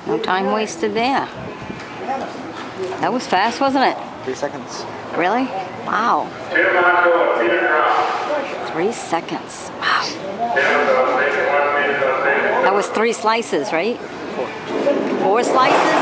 No time wasted there. That was fast, wasn't it? 3 seconds. Really? Wow. 3 seconds. Wow. That was 3 slices, right? 4 slices?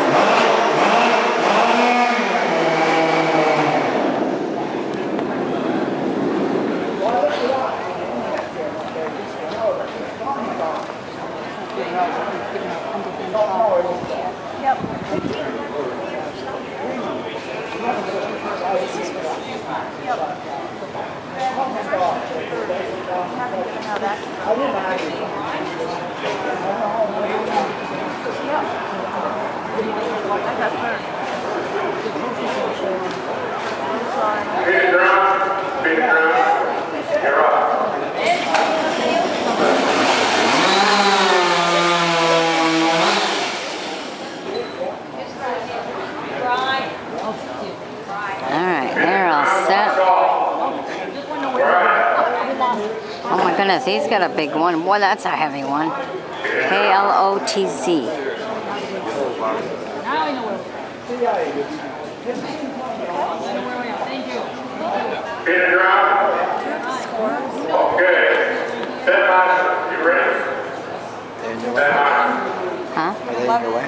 Alright, they're all set. Oh my goodness, he's got a big one. Boy, that's a heavy one. K-L-O-T-Z. Huh? Are they in your way?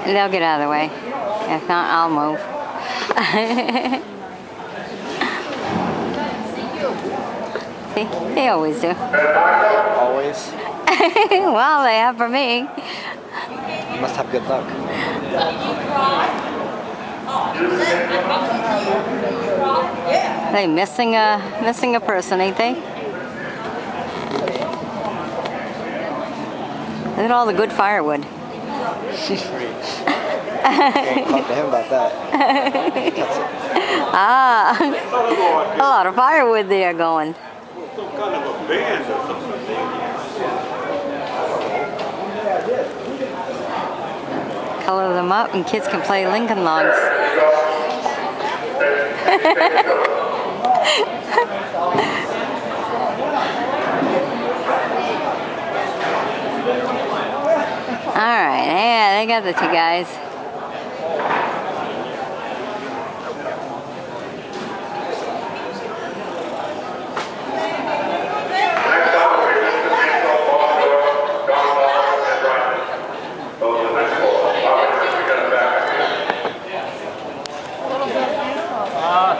They'll get out of the way. If not, I'll move. See, they always do. Always? Well, they have for me. You must have good luck. They missing a person, ain't they? Look at all the good firewood. Can't talk to him about that. Ah, a lot of firewood there going. Some kind of a band or something. Color them up and kids can play Lincoln Logs. Alright, yeah, they got the 2 guys.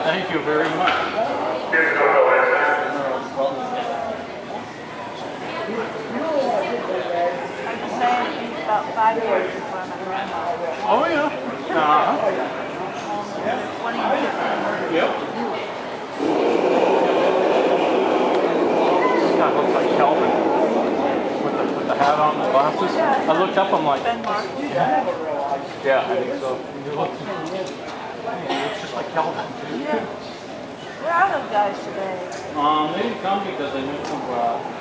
Thank you very much. About 5 years before I met grandma. Oh yeah. 20 years. Yep. This guy looks like Kelvin with the hat on and the glasses. I looked up, I'm like, yeah, I think so. He looks just like Kelvin. Yeah. Where are those guys today? They didn't come because they went to,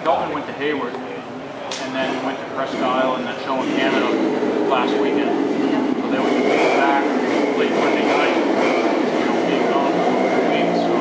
Kelvin went to Hayward, and then went to Presque Isle and that show in Canada last weekend. So they went to be back late Monday night, being gone for 2 weeks, so.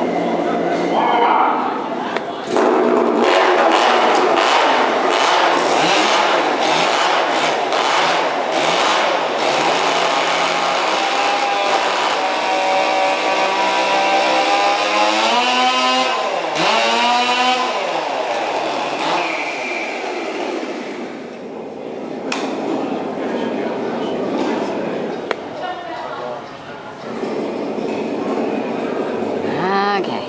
Okay.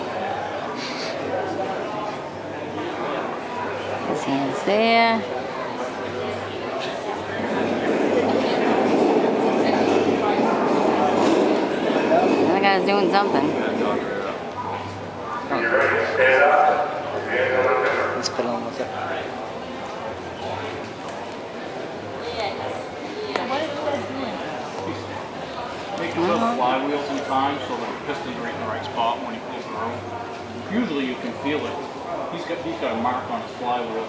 His hands there. The other guy's doing something. He's fiddling with it. Making the flywheels in time so that the pistons are in the right spot when he pulls through. Usually you can feel it. He's got a mark on his flywheel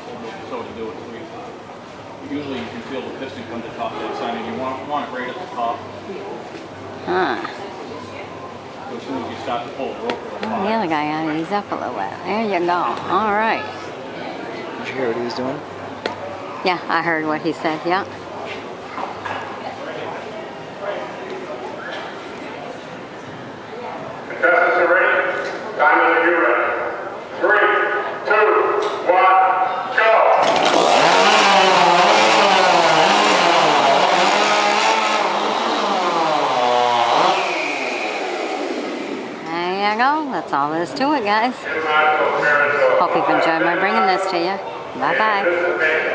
so to do it. So usually you can feel the piston come to top of that side and you want it right at the top. Huh. Because soon as you start to pull the rope, it'll The fly. other guy on, he's up a little bit. There you go. All right. Did you hear what he was doing? Yeah, I heard what he said. Yeah. Contestants are ready. Time when you're ready. 3, 2, 1, go! There you go. That's all there is to it, guys. International Parents Hope you've enjoyed my bringing this to you. Bye-bye. Participate